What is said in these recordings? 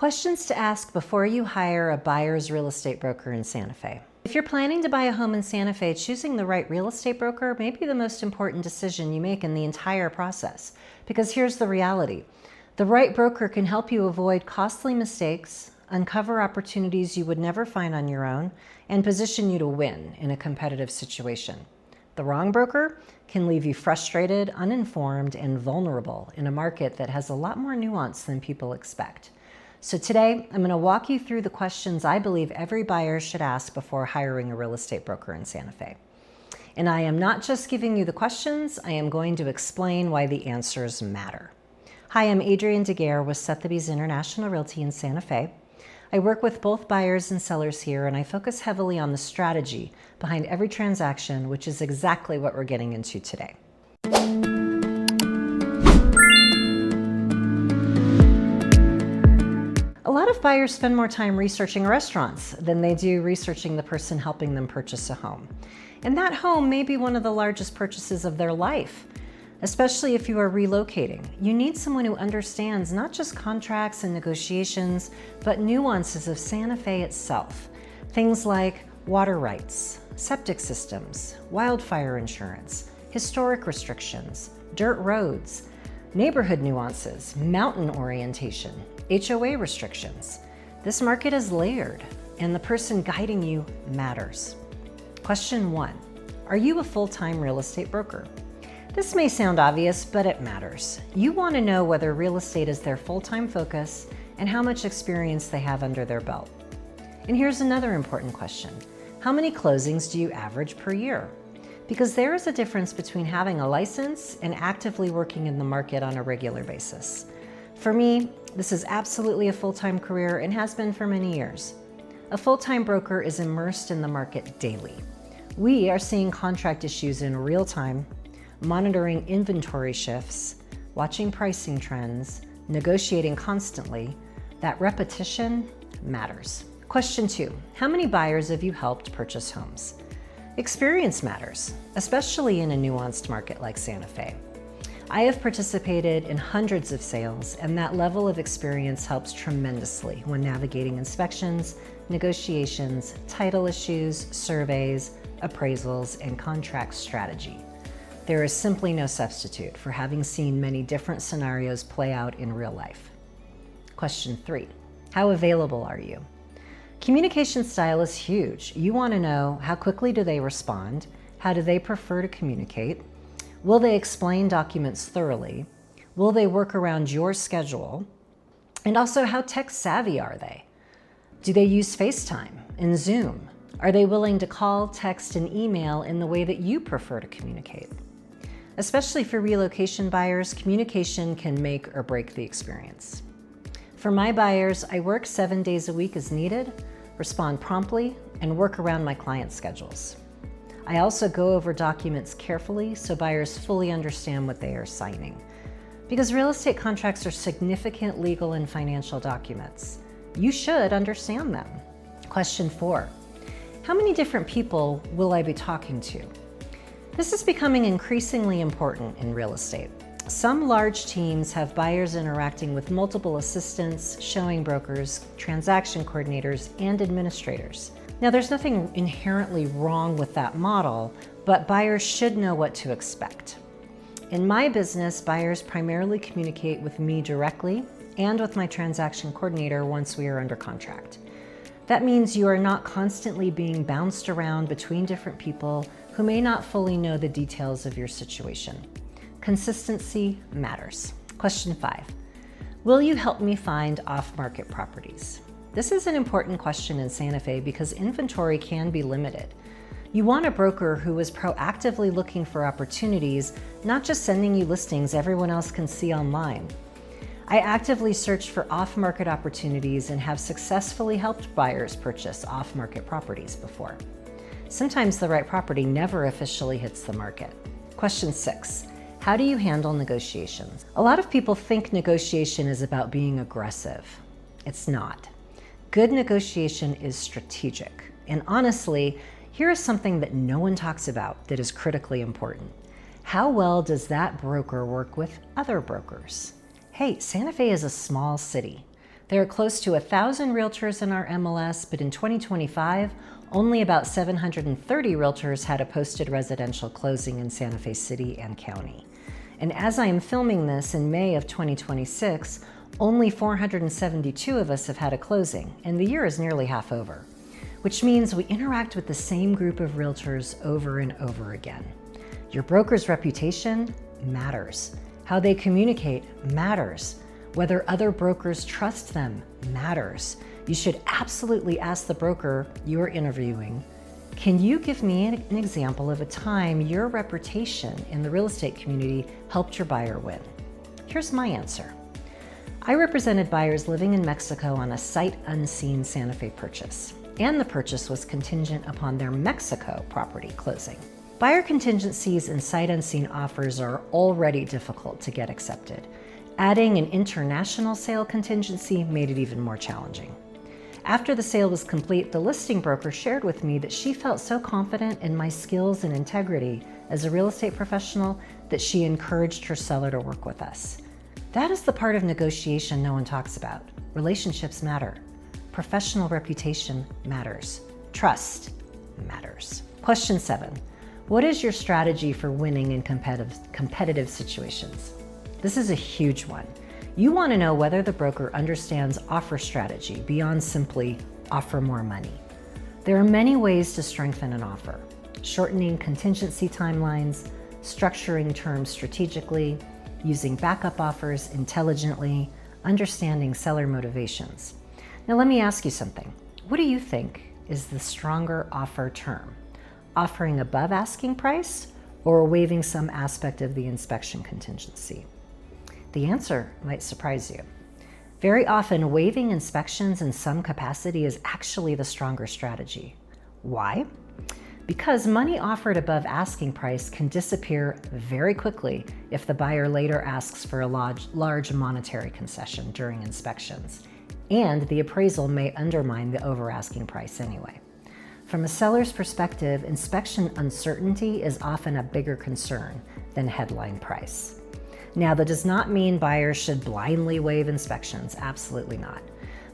Questions to ask before you hire a buyer's real estate broker in Santa Fe. If you're planning to buy a home in Santa Fe, choosing the right real estate broker may be the most important decision you make in the entire process. Because here's the reality. The right broker can help you avoid costly mistakes, uncover opportunities you would never find on your own, and position you to win in a competitive situation. The wrong broker can leave you frustrated, uninformed, and vulnerable in a market that has a lot more nuance than people expect. So today, I'm going to walk you through the questions I believe every buyer should ask before hiring a real estate broker in Santa Fe. And I am not just giving you the questions, I am going to explain why the answers matter. Hi, I'm Adrienne DeGuerre with Septics International Realty in Santa Fe. I work with both buyers and sellers here, and I focus heavily on the strategy behind every transaction, which is exactly what we're getting into today. A lot of buyers spend more time researching restaurants than they do researching the person helping them purchase a home. And that home may be one of the largest purchases of their life, especially if you are relocating. You need someone who understands not just contracts and negotiations, but nuances of Santa Fe itself. Things like water rights, septic systems, wildfire insurance, historic restrictions, dirt roads, neighborhood nuances, mountain orientation, HOA restrictions. This market is layered, and the person guiding you matters. Question 1, are you a full-time real estate broker? This may sound obvious, but it matters. You want to know whether real estate is their full-time focus and how much experience they have under their belt. And here's another important question. How many closings do you average per year? Because there is a difference between having a license and actively working in the market on a regular basis. For me, this is absolutely a full-time career and has been for many years. A full-time broker is immersed in the market daily. We are seeing contract issues in real time, monitoring inventory shifts, watching pricing trends, negotiating constantly. That repetition matters. Question 2, how many buyers have you helped purchase homes? Experience matters, especially in a nuanced market like Santa Fe. I have participated in hundreds of sales, and that level of experience helps tremendously when navigating inspections, negotiations, title issues, surveys, appraisals, and contract strategy. There is simply no substitute for having seen many different scenarios play out in real life. Question 3, how available are you? Communication style is huge. You want to know how quickly do they respond, how do they prefer to communicate, will they explain documents thoroughly, will they work around your schedule, and also how tech savvy are they? Do they use FaceTime and Zoom? Are they willing to call, text, and email in the way that you prefer to communicate? Especially for relocation buyers, communication can make or break the experience. For my buyers, I work 7 days a week as needed, respond promptly, and work around my clients' schedules. I also go over documents carefully so buyers fully understand what they are signing. Because real estate contracts are significant legal and financial documents. You should understand them. Question 4, how many different people will I be talking to? This is becoming increasingly important in real estate. Some large teams have buyers interacting with multiple assistants, showing brokers, transaction coordinators, and administrators. Now, there's nothing inherently wrong with that model, but buyers should know what to expect. In my business, buyers primarily communicate with me directly and with my transaction coordinator once we are under contract. That means you are not constantly being bounced around between different people who may not fully know the details of your situation. Consistency matters. Question 5, will you help me find off-market properties? This is an important question in Santa Fe because inventory can be limited. You want a broker who is proactively looking for opportunities, not just sending you listings everyone else can see online. I actively search for off-market opportunities and have successfully helped buyers purchase off-market properties before. Sometimes the right property never officially hits the market. Question 6, how do you handle negotiations? A lot of people think negotiation is about being aggressive. It's not. Good negotiation is strategic. And honestly, here is something that no one talks about that is critically important. How well does that broker work with other brokers? Hey, Santa Fe is a small city. There are close to 1,000 realtors in our MLS, but in 2025, only about 730 realtors had a posted residential closing in Santa Fe City and County. And as I am filming this in May of 2026, only 472 of us have had a closing, and the year is nearly half over, which means we interact with the same group of realtors over and over again. Your broker's reputation matters. How they communicate matters. Whether other brokers trust them matters. You should absolutely ask the broker you're interviewing, can you give me an example of a time your reputation in the real estate community helped your buyer win? Here's my answer. I represented buyers living in Mexico on a sight unseen Santa Fe purchase, and the purchase was contingent upon their Mexico property closing. Buyer contingencies and sight unseen offers are already difficult to get accepted. Adding an international sale contingency made it even more challenging. After the sale was complete, the listing broker shared with me that she felt so confident in my skills and integrity as a real estate professional that she encouraged her seller to work with us. That is the part of negotiation no one talks about. Relationships matter. Professional reputation matters. Trust matters. Question 7. What is your strategy for winning in competitive situations? This is a huge one. You want to know whether the broker understands offer strategy beyond simply offer more money. There are many ways to strengthen an offer: shortening contingency timelines, structuring terms strategically, using backup offers intelligently, understanding seller motivations. Now let me ask you something. What do you think is the stronger offer term? Offering above asking price or waiving some aspect of the inspection contingency? The answer might surprise you. Very often, waiving inspections in some capacity is actually the stronger strategy. Why? Because money offered above asking price can disappear very quickly if the buyer later asks for a large monetary concession during inspections, and the appraisal may undermine the over asking price anyway. From a seller's perspective, inspection uncertainty is often a bigger concern than headline price. Now, that does not mean buyers should blindly waive inspections, absolutely not.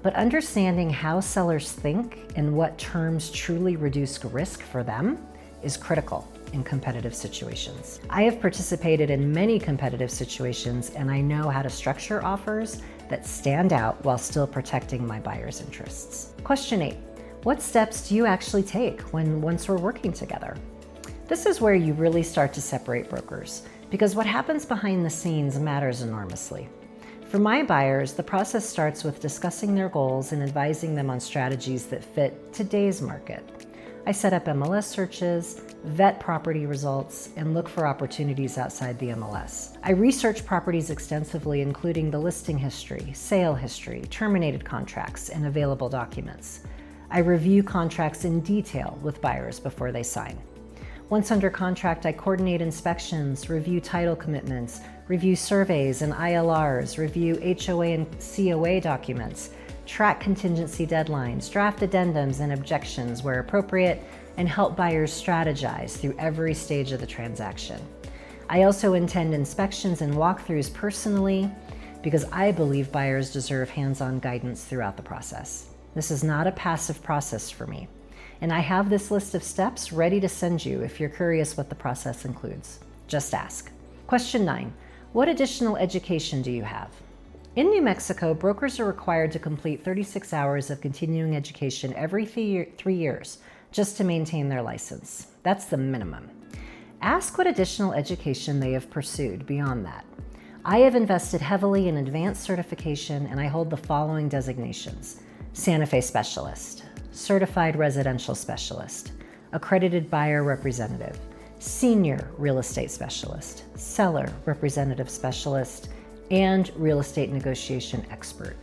But understanding how sellers think and what terms truly reduce risk for them is critical in competitive situations. I have participated in many competitive situations, and I know how to structure offers that stand out while still protecting my buyer's interests. Question 8. What steps do you actually take once we're working together? This is where you really start to separate brokers, because what happens behind the scenes matters enormously. For my buyers, the process starts with discussing their goals and advising them on strategies that fit today's market. I set up MLS searches, vet property results, and look for opportunities outside the MLS. I research properties extensively, including the listing history, sale history, terminated contracts, and available documents. I review contracts in detail with buyers before they sign. Once under contract, I coordinate inspections, review title commitments, review surveys and ILRs, review HOA and COA documents, track contingency deadlines, draft addendums and objections where appropriate, and help buyers strategize through every stage of the transaction. I also attend inspections and walkthroughs personally because I believe buyers deserve hands-on guidance throughout the process. This is not a passive process for me. And I have this list of steps ready to send you if you're curious what the process includes. Just ask. Question 9. What additional education do you have? In New Mexico, brokers are required to complete 36 hours of continuing education every 3 years just to maintain their license. That's the minimum. Ask what additional education they have pursued beyond that. I have invested heavily in advanced certification, and I hold the following designations: Santa Fe Specialist, Certified Residential Specialist, Accredited Buyer Representative, Senior Real Estate Specialist, Seller Representative Specialist, and Real Estate Negotiation Expert.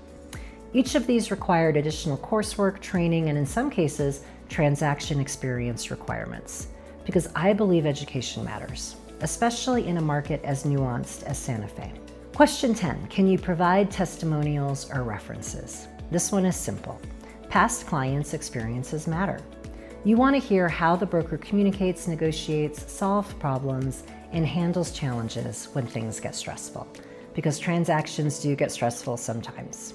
Each of these required additional coursework, training, and in some cases, transaction experience requirements, because I believe education matters, especially in a market as nuanced as Santa Fe. Question 10, can you provide testimonials or references? This one is simple. Past clients' experiences matter. You want to hear how the broker communicates, negotiates, solves problems, and handles challenges when things get stressful, because transactions do get stressful sometimes.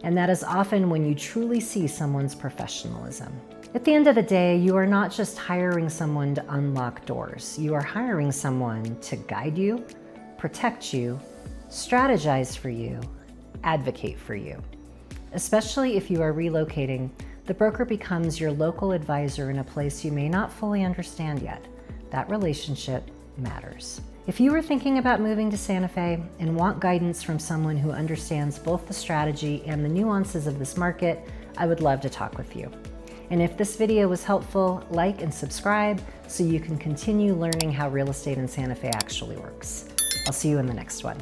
And that is often when you truly see someone's professionalism. At the end of the day, you are not just hiring someone to unlock doors. You are hiring someone to guide you, protect you, strategize for you, advocate for you. Especially if you are relocating, the broker becomes your local advisor in a place you may not fully understand yet. That relationship matters. If you are thinking about moving to Santa Fe and want guidance from someone who understands both the strategy and the nuances of this market, I would love to talk with you. And if this video was helpful, like and subscribe so you can continue learning how real estate in Santa Fe actually works. I'll see you in the next one.